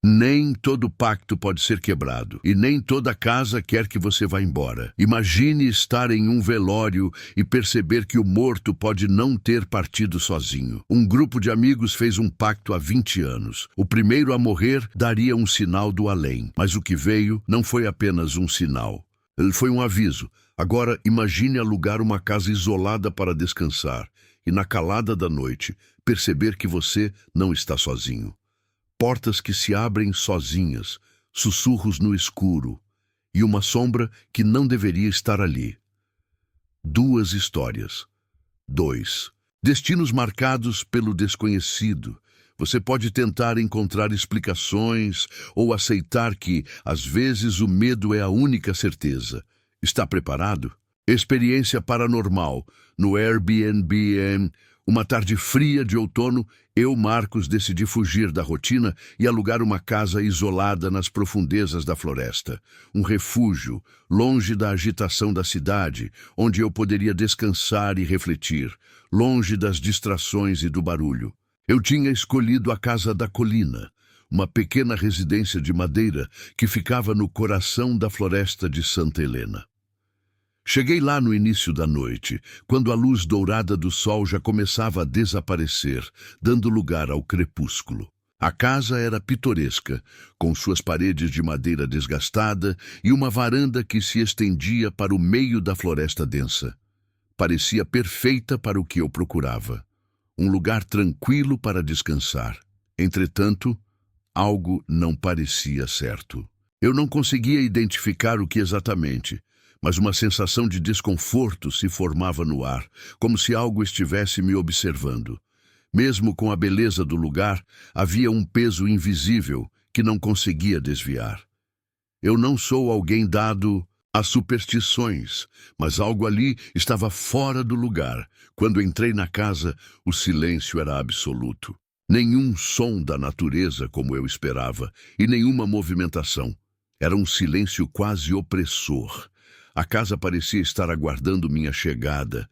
Nem todo pacto pode ser quebrado, e nem toda casa quer que você vá embora. Imagine estar em um velório e perceber que o morto pode não ter partido sozinho. Um grupo de amigos fez um pacto há 20 anos. O primeiro a morrer daria um sinal do além, mas o que veio não foi apenas um sinal. Ele foi um aviso. Agora imagine alugar uma casa isolada para descansar, e na calada da noite, perceber que você não está sozinho. Portas que se abrem sozinhas, sussurros no escuro, e uma sombra que não deveria estar ali. 2 histórias. 2. Destinos marcados pelo desconhecido. Você pode tentar encontrar explicações ou aceitar que, às vezes, o medo é a única certeza. Está preparado? Experiência paranormal. No Airbnb, uma tarde fria de outono, eu, Marcos, decidi fugir da rotina e alugar uma casa isolada nas profundezas da floresta. Um refúgio, longe da agitação da cidade, onde eu poderia descansar e refletir, longe das distrações e do barulho. Eu tinha escolhido a Casa da Colina, uma pequena residência de madeira que ficava no coração da floresta de Santa Helena. Cheguei lá no início da noite, quando a luz dourada do sol já começava a desaparecer, dando lugar ao crepúsculo. A casa era pitoresca, com suas paredes de madeira desgastada e uma varanda que se estendia para o meio da floresta densa. Parecia perfeita para o que eu procurava. Um lugar tranquilo para descansar. Entretanto, algo não parecia certo. Eu não conseguia identificar o que exatamente, mas uma sensação de desconforto se formava no ar, como se algo estivesse me observando. Mesmo com a beleza do lugar, havia um peso invisível que não conseguia desviar. Eu não sou alguém dado a superstições, mas algo ali estava fora do lugar. Quando entrei na casa, o silêncio era absoluto. Nenhum som da natureza como eu esperava, e nenhuma movimentação. Era um silêncio quase opressor. A casa parecia estar aguardando minha chegada,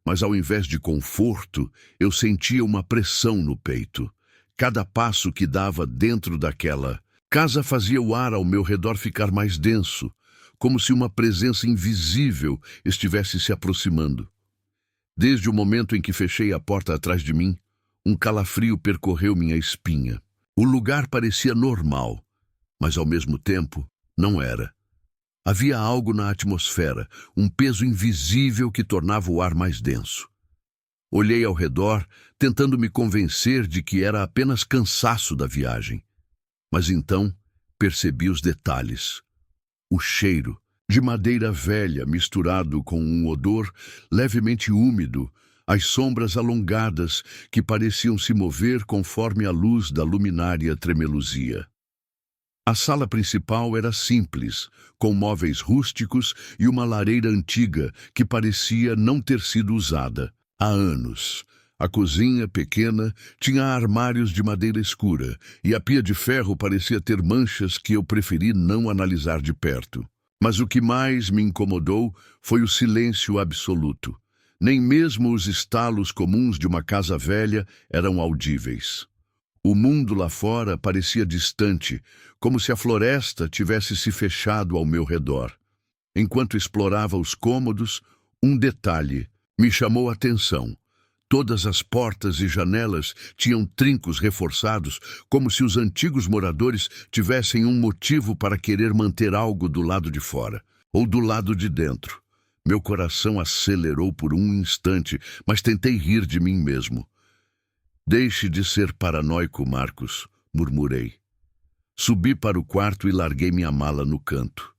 mas ao invés de conforto, eu sentia uma pressão no peito. Cada passo que dava dentro daquela casa fazia o ar ao meu redor ficar mais denso, como se uma presença invisível estivesse se aproximando. Desde o momento em que fechei a porta atrás de mim, um calafrio percorreu minha espinha. O lugar parecia normal, mas ao mesmo tempo não era. Havia algo na atmosfera, um peso invisível que tornava o ar mais denso. Olhei ao redor, tentando me convencer de que era apenas cansaço da viagem. Mas então percebi os detalhes. O cheiro de madeira velha misturado com um odor levemente úmido, as sombras alongadas que pareciam se mover conforme a luz da luminária tremeluzia. A sala principal era simples, com móveis rústicos e uma lareira antiga que parecia não ter sido usada há anos. A cozinha, pequena, tinha armários de madeira escura e a pia de ferro parecia ter manchas que eu preferi não analisar de perto. Mas o que mais me incomodou foi o silêncio absoluto. Nem mesmo os estalos comuns de uma casa velha eram audíveis. O mundo lá fora parecia distante, como se a floresta tivesse se fechado ao meu redor. Enquanto explorava os cômodos, um detalhe me chamou a atenção. Todas as portas e janelas tinham trincos reforçados, como se os antigos moradores tivessem um motivo para querer manter algo do lado de fora, ou do lado de dentro. Meu coração acelerou por um instante, mas tentei rir de mim mesmo. Deixe de ser paranoico, Marcos, murmurei. Subi para o quarto e larguei minha mala no canto.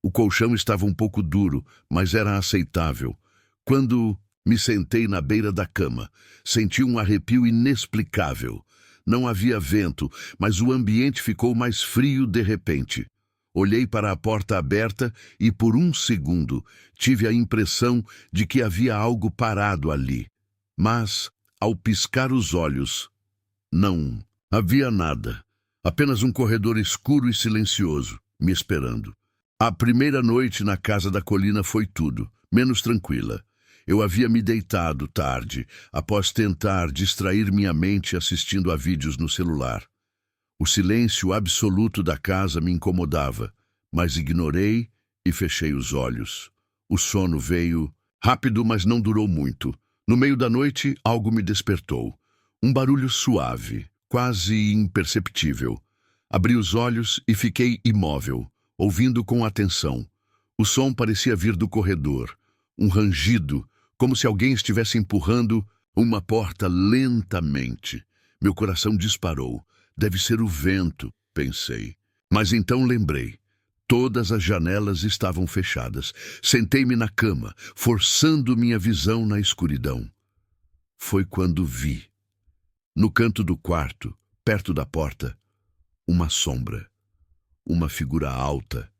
O colchão estava um pouco duro, mas era aceitável. Quando me sentei na beira da cama, senti um arrepio inexplicável. Não havia vento, mas o ambiente ficou mais frio de repente. Olhei para a porta aberta e, por um segundo, tive a impressão de que havia algo parado ali. Mas, ao piscar os olhos, não havia nada. Apenas um corredor escuro e silencioso, me esperando. A primeira noite na Casa da Colina foi tudo, menos tranquila. Eu havia me deitado tarde, após tentar distrair minha mente assistindo a vídeos no celular. O silêncio absoluto da casa me incomodava, mas ignorei e fechei os olhos. O sono veio rápido, mas não durou muito. No meio da noite, algo me despertou. Um barulho suave, quase imperceptível. Abri os olhos e fiquei imóvel, ouvindo com atenção. O som parecia vir do corredor, um rangido, como se alguém estivesse empurrando uma porta lentamente. Meu coração disparou. Deve ser o vento, pensei. Mas então lembrei. Todas as janelas estavam fechadas. Sentei-me na cama, forçando minha visão na escuridão. Foi quando vi, no canto do quarto, perto da porta, uma sombra. Uma figura alta,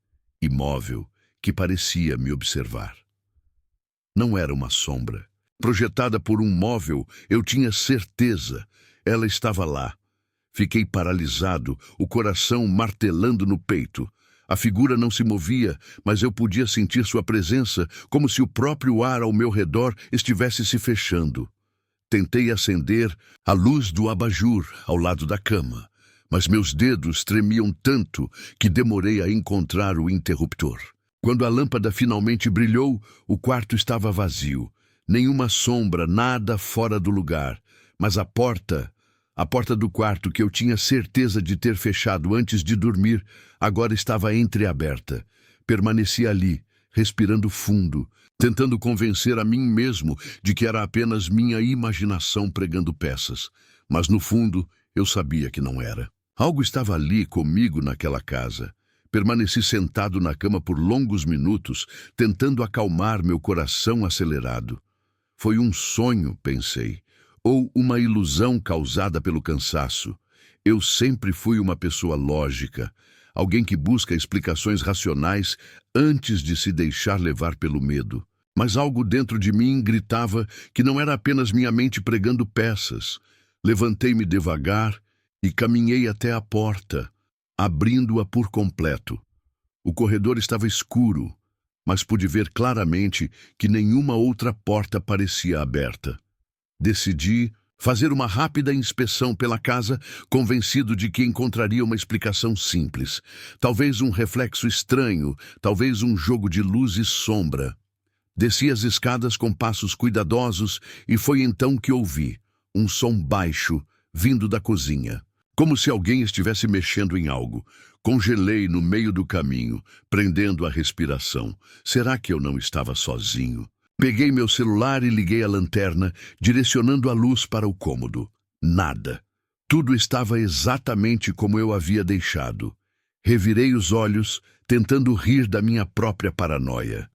imóvel, que parecia me observar. Não era uma sombra. Projetada por um móvel, eu tinha certeza. Ela estava lá. Fiquei paralisado, o coração martelando no peito. A figura não se movia, mas eu podia sentir sua presença, como se o próprio ar ao meu redor estivesse se fechando. Tentei acender a luz do abajur ao lado da cama, mas meus dedos tremiam tanto que demorei a encontrar o interruptor. Quando a lâmpada finalmente brilhou, o quarto estava vazio. Nenhuma sombra, nada fora do lugar, mas a porta do quarto, que eu tinha certeza de ter fechado antes de dormir, agora estava entreaberta. Permaneci ali, respirando fundo, tentando convencer a mim mesmo de que era apenas minha imaginação pregando peças. Mas no fundo, eu sabia que não era. Algo estava ali comigo naquela casa. Permaneci sentado na cama por longos minutos, tentando acalmar meu coração acelerado. Foi um sonho, pensei. Ou uma ilusão causada pelo cansaço. Eu sempre fui uma pessoa lógica, alguém que busca explicações racionais antes de se deixar levar pelo medo. Mas algo dentro de mim gritava que não era apenas minha mente pregando peças. Levantei-me devagar e caminhei até a porta, abrindo-a por completo. O corredor estava escuro, mas pude ver claramente que nenhuma outra porta parecia aberta. Decidi fazer uma rápida inspeção pela casa, convencido de que encontraria uma explicação simples. Talvez um reflexo estranho, talvez um jogo de luz e sombra. Desci as escadas com passos cuidadosos e foi então que ouvi um som baixo vindo da cozinha, como se alguém estivesse mexendo em algo. Congelei no meio do caminho, prendendo a respiração. Será que eu não estava sozinho? Peguei meu celular e liguei a lanterna, direcionando a luz para o cômodo. Nada. Tudo estava exatamente como eu havia deixado. Revirei os olhos, tentando rir da minha própria paranoia.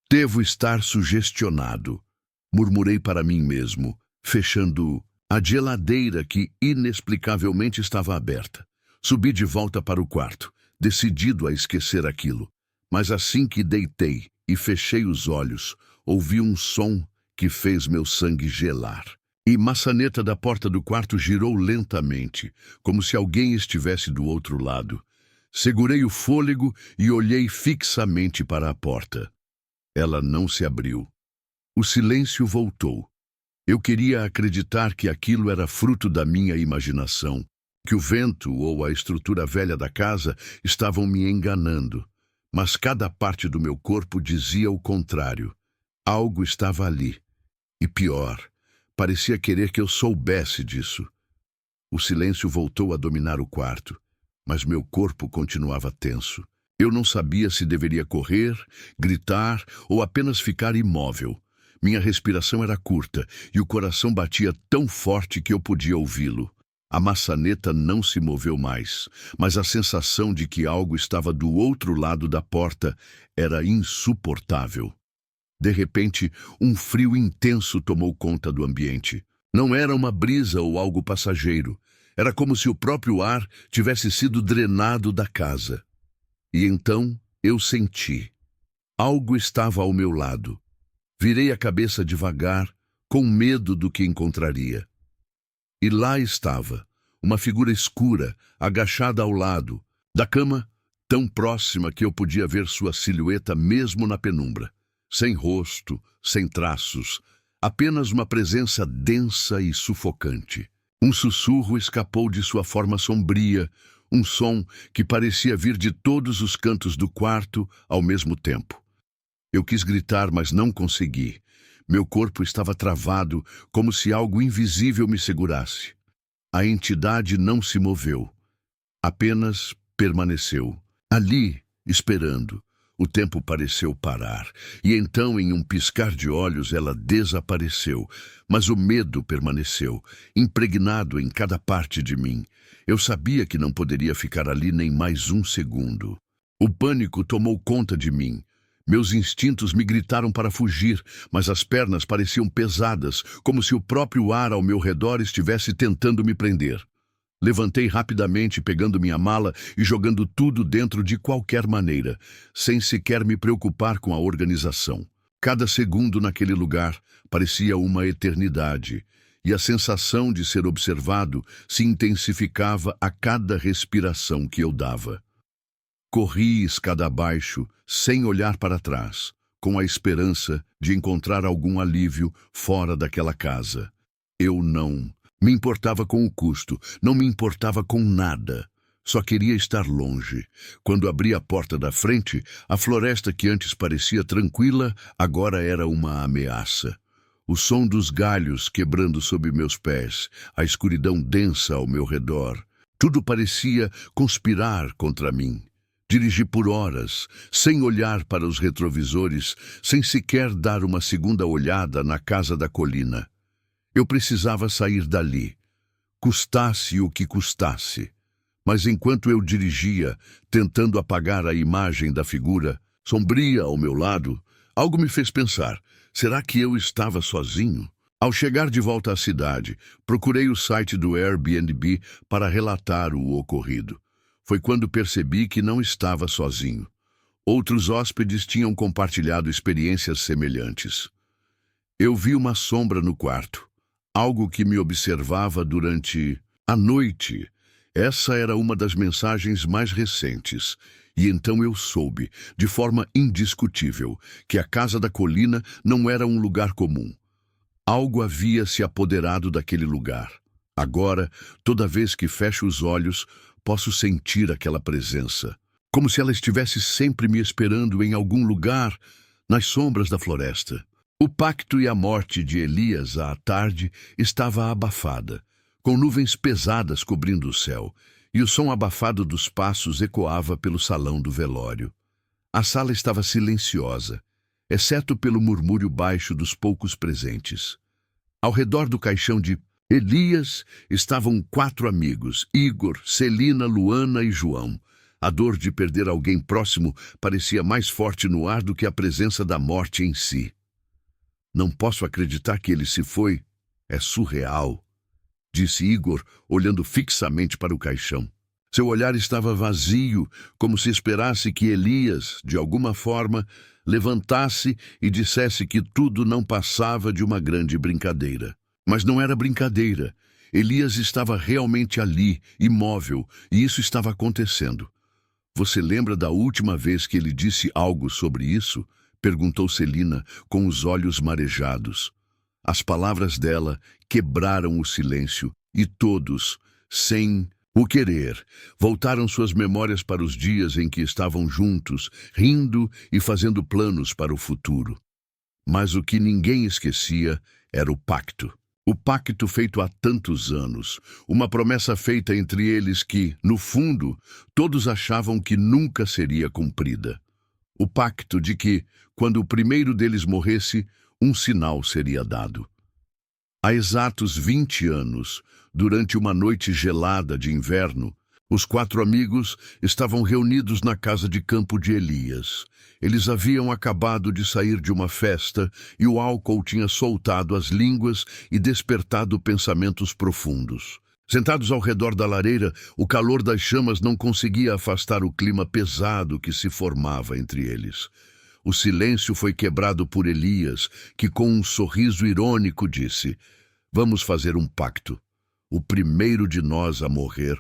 Devo estar sugestionado, murmurei para mim mesmo, fechando a geladeira que inexplicavelmente estava aberta. Subi de volta para o quarto, decidido a esquecer aquilo. Mas assim que deitei e fechei os olhos, ouvi um som que fez meu sangue gelar. E a maçaneta da porta do quarto girou lentamente, como se alguém estivesse do outro lado. Segurei o fôlego e olhei fixamente para a porta. Ela não se abriu. O silêncio voltou. Eu queria acreditar que aquilo era fruto da minha imaginação, que o vento ou a estrutura velha da casa estavam me enganando. Mas cada parte do meu corpo dizia o contrário. Algo estava ali. E pior, parecia querer que eu soubesse disso. O silêncio voltou a dominar o quarto, mas meu corpo continuava tenso. Eu não sabia se deveria correr, gritar ou apenas ficar imóvel. Minha respiração era curta e o coração batia tão forte que eu podia ouvi-lo. A maçaneta não se moveu mais, mas a sensação de que algo estava do outro lado da porta era insuportável. De repente, um frio intenso tomou conta do ambiente. Não era uma brisa ou algo passageiro. Era como se o próprio ar tivesse sido drenado da casa. E então eu senti. Algo estava ao meu lado. Virei a cabeça devagar, com medo do que encontraria. E lá estava, uma figura escura, agachada ao lado da cama, tão próxima que eu podia ver sua silhueta mesmo na penumbra. Sem rosto, sem traços, apenas uma presença densa e sufocante. Um sussurro escapou de sua forma sombria, um som que parecia vir de todos os cantos do quarto ao mesmo tempo. Eu quis gritar, mas não consegui. Meu corpo estava travado, como se algo invisível me segurasse. A entidade não se moveu, apenas permaneceu, ali, esperando. O tempo pareceu parar, e então, em um piscar de olhos, ela desapareceu. Mas o medo permaneceu, impregnado em cada parte de mim. Eu sabia que não poderia ficar ali nem mais um segundo. O pânico tomou conta de mim. Meus instintos me gritaram para fugir, mas as pernas pareciam pesadas, como se o próprio ar ao meu redor estivesse tentando me prender. Levantei rapidamente, pegando minha mala e jogando tudo dentro de qualquer maneira, sem sequer me preocupar com a organização. Cada segundo naquele lugar parecia uma eternidade, e a sensação de ser observado se intensificava a cada respiração que eu dava. Corri escada abaixo, sem olhar para trás, com a esperança de encontrar algum alívio fora daquela casa. Eu não me importava com o custo, não me importava com nada. Só queria estar longe. Quando abri a porta da frente, a floresta que antes parecia tranquila, agora era uma ameaça. O som dos galhos quebrando sob meus pés, a escuridão densa ao meu redor. Tudo parecia conspirar contra mim. Dirigi por horas, sem olhar para os retrovisores, sem sequer dar uma segunda olhada na casa da colina. Eu precisava sair dali, custasse o que custasse. Mas enquanto eu dirigia, tentando apagar a imagem da figura sombria ao meu lado, algo me fez pensar, será que eu estava sozinho? Ao chegar de volta à cidade, procurei o site do Airbnb para relatar o ocorrido. Foi quando percebi que não estava sozinho. Outros hóspedes tinham compartilhado experiências semelhantes. Eu vi uma sombra no quarto, algo que me observava durante a noite. Essa era uma das mensagens mais recentes, e então eu soube, de forma indiscutível, que a Casa da Colina não era um lugar comum. Algo havia se apoderado daquele lugar. Agora, toda vez que fecho os olhos, posso sentir aquela presença, como se ela estivesse sempre me esperando em algum lugar, nas sombras da floresta. O pacto e a morte de Elias à tarde estava abafada, com nuvens pesadas cobrindo o céu, e o som abafado dos passos ecoava pelo salão do velório. A sala estava silenciosa, exceto pelo murmúrio baixo dos poucos presentes. Ao redor do caixão de Elias estavam 4 amigos, Igor, Celina, Luana e João. A dor de perder alguém próximo parecia mais forte no ar do que a presença da morte em si. Não posso acreditar que ele se foi. É surreal, disse Igor, olhando fixamente para o caixão. Seu olhar estava vazio, como se esperasse que Elias, de alguma forma, levantasse e dissesse que tudo não passava de uma grande brincadeira. Mas não era brincadeira. Elias estava realmente ali, imóvel, e isso estava acontecendo. Você lembra da última vez que ele disse algo sobre isso? Perguntou Celina, com os olhos marejados. As palavras dela quebraram o silêncio, e todos, sem o querer, voltaram suas memórias para os dias em que estavam juntos, rindo e fazendo planos para o futuro. Mas o que ninguém esquecia era o pacto. O pacto feito há tantos anos, uma promessa feita entre eles que, no fundo, todos achavam que nunca seria cumprida. O pacto de que, quando o primeiro deles morresse, um sinal seria dado. Há exatos 20 anos, durante uma noite gelada de inverno, os 4 amigos estavam reunidos na casa de campo de Elias. Eles haviam acabado de sair de uma festa e o álcool tinha soltado as línguas e despertado pensamentos profundos. Sentados ao redor da lareira, o calor das chamas não conseguia afastar o clima pesado que se formava entre eles. O silêncio foi quebrado por Elias, que com um sorriso irônico disse: "Vamos fazer um pacto. O primeiro de nós a morrer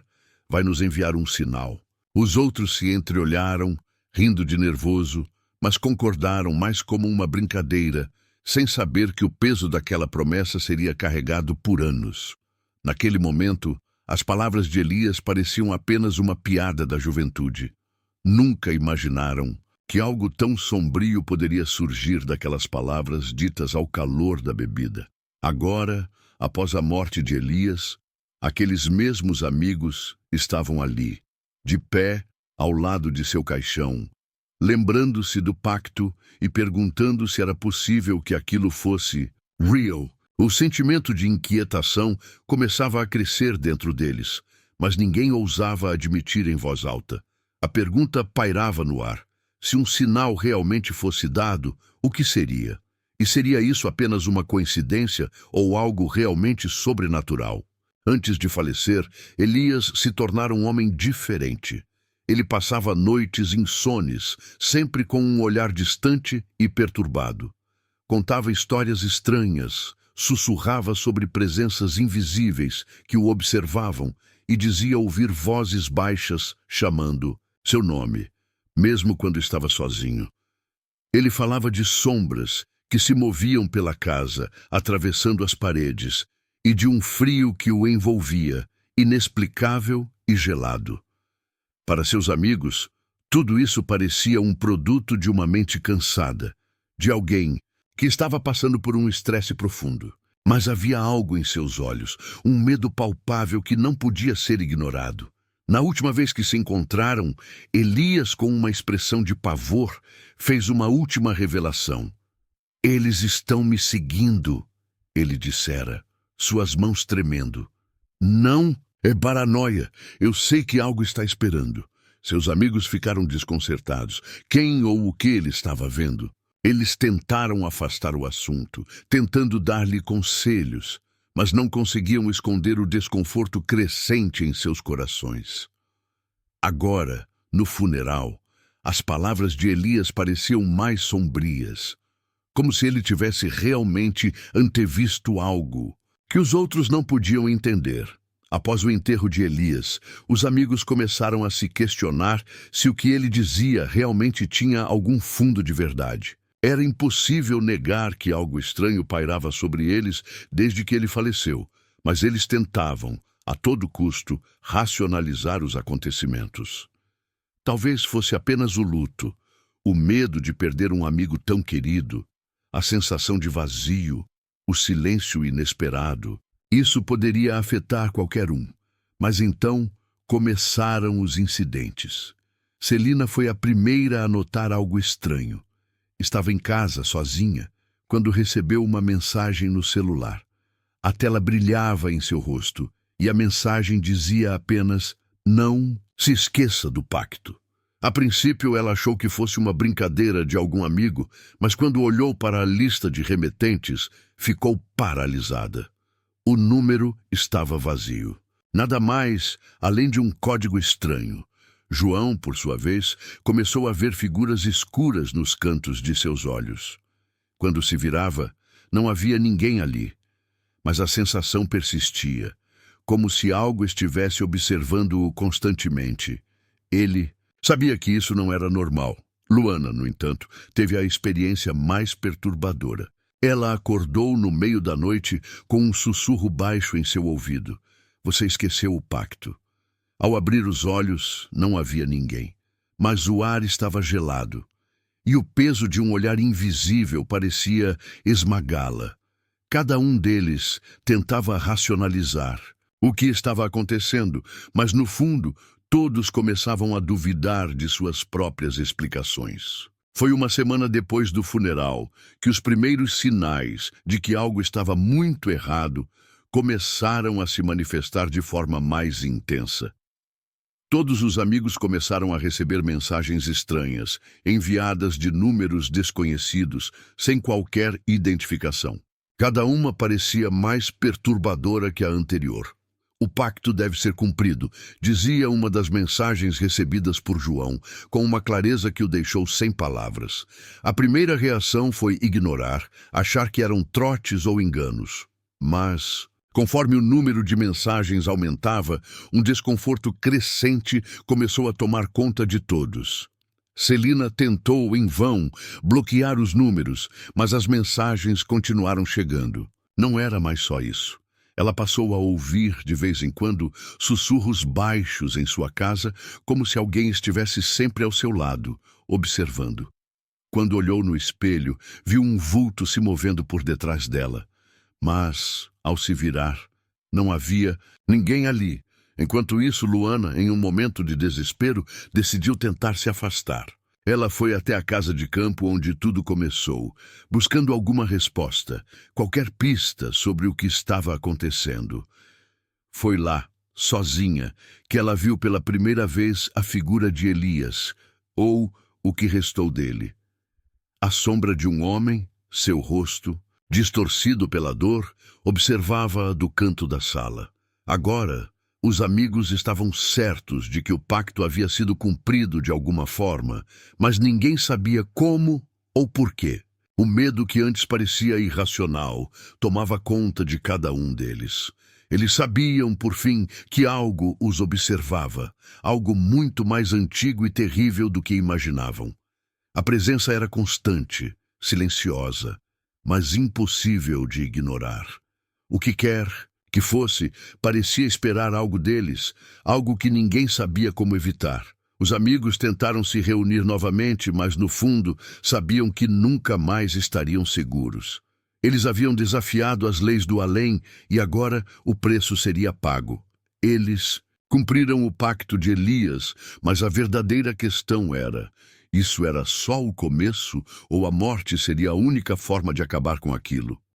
vai nos enviar um sinal." Os outros se entreolharam, rindo de nervoso, mas concordaram mais como uma brincadeira, sem saber que o peso daquela promessa seria carregado por anos. Naquele momento, as palavras de Elias pareciam apenas uma piada da juventude. Nunca imaginaram que algo tão sombrio poderia surgir daquelas palavras ditas ao calor da bebida. Agora, após a morte de Elias, aqueles mesmos amigos estavam ali, de pé, ao lado de seu caixão, lembrando-se do pacto e perguntando se era possível que aquilo fosse real. O sentimento de inquietação começava a crescer dentro deles, mas ninguém ousava admitir em voz alta. A pergunta pairava no ar. Se um sinal realmente fosse dado, o que seria? E seria isso apenas uma coincidência ou algo realmente sobrenatural? Antes de falecer, Elias se tornara um homem diferente. Ele passava noites insones, sempre com um olhar distante e perturbado. Contava histórias estranhas, sussurrava sobre presenças invisíveis que o observavam e dizia ouvir vozes baixas chamando seu nome, mesmo quando estava sozinho. Ele falava de sombras que se moviam pela casa, atravessando as paredes, e de um frio que o envolvia, inexplicável e gelado. Para seus amigos, tudo isso parecia um produto de uma mente cansada, de alguém que estava passando por um estresse profundo. Mas havia algo em seus olhos, um medo palpável que não podia ser ignorado. Na última vez que se encontraram, Elias, com uma expressão de pavor, fez uma última revelação. "Eles estão me seguindo", ele dissera, suas mãos tremendo. "Não, é paranoia. Eu sei que algo está esperando." Seus amigos ficaram desconcertados. Quem ou o que ele estava vendo? Eles tentaram afastar o assunto, tentando dar-lhe conselhos, mas não conseguiam esconder o desconforto crescente em seus corações. Agora, no funeral, as palavras de Elias pareciam mais sombrias, como se ele tivesse realmente antevisto algo que os outros não podiam entender. Após o enterro de Elias, os amigos começaram a se questionar se o que ele dizia realmente tinha algum fundo de verdade. Era impossível negar que algo estranho pairava sobre eles desde que ele faleceu, mas eles tentavam, a todo custo, racionalizar os acontecimentos. Talvez fosse apenas o luto, o medo de perder um amigo tão querido, a sensação de vazio, o silêncio inesperado. Isso poderia afetar qualquer um. Mas então começaram os incidentes. Celina foi a primeira a notar algo estranho. Estava em casa, sozinha, quando recebeu uma mensagem no celular. A tela brilhava em seu rosto, e a mensagem dizia apenas: "Não se esqueça do pacto." A princípio, ela achou que fosse uma brincadeira de algum amigo, mas quando olhou para a lista de remetentes, ficou paralisada. O número estava vazio. Nada mais, além de um código estranho. João, por sua vez, começou a ver figuras escuras nos cantos de seus olhos. Quando se virava, não havia ninguém ali, mas a sensação persistia, como se algo estivesse observando-o constantemente. Ele sabia que isso não era normal. Luana, no entanto, teve a experiência mais perturbadora. Ela acordou no meio da noite com um sussurro baixo em seu ouvido. "Você esqueceu o pacto." Ao abrir os olhos, não havia ninguém, mas o ar estava gelado, e o peso de um olhar invisível parecia esmagá-la. Cada um deles tentava racionalizar o que estava acontecendo, mas no fundo, todos começavam a duvidar de suas próprias explicações. Foi uma semana depois do funeral que os primeiros sinais de que algo estava muito errado começaram a se manifestar de forma mais intensa. Todos os amigos começaram a receber mensagens estranhas, enviadas de números desconhecidos, sem qualquer identificação. Cada uma parecia mais perturbadora que a anterior. "O pacto deve ser cumprido", dizia uma das mensagens recebidas por João, com uma clareza que o deixou sem palavras. A primeira reação foi ignorar, achar que eram trotes ou enganos. Mas, conforme o número de mensagens aumentava, um desconforto crescente começou a tomar conta de todos. Celina tentou, em vão, bloquear os números, mas as mensagens continuaram chegando. Não era mais só isso. Ela passou a ouvir, de vez em quando, sussurros baixos em sua casa, como se alguém estivesse sempre ao seu lado, observando. Quando olhou no espelho, viu um vulto se movendo por detrás dela. Mas, ao se virar, não havia ninguém ali. Enquanto isso, Luana, em um momento de desespero, decidiu tentar se afastar. Ela foi até a casa de campo onde tudo começou, buscando alguma resposta, qualquer pista sobre o que estava acontecendo. Foi lá, sozinha, que ela viu pela primeira vez a figura de Elias, ou o que restou dele. A sombra de um homem, seu rosto, distorcido pela dor, observava-a do canto da sala. Agora, os amigos estavam certos de que o pacto havia sido cumprido de alguma forma, mas ninguém sabia como ou por quê. O medo que antes parecia irracional tomava conta de cada um deles. Eles sabiam, por fim, que algo os observava, algo muito mais antigo e terrível do que imaginavam. A presença era constante, silenciosa, mas impossível de ignorar. O que quer que fosse, parecia esperar algo deles, algo que ninguém sabia como evitar. Os amigos tentaram se reunir novamente, mas no fundo sabiam que nunca mais estariam seguros. Eles haviam desafiado as leis do além e agora o preço seria pago. Eles cumpriram o pacto de Elias, mas a verdadeira questão era: isso era só o começo ou a morte seria a única forma de acabar com aquilo?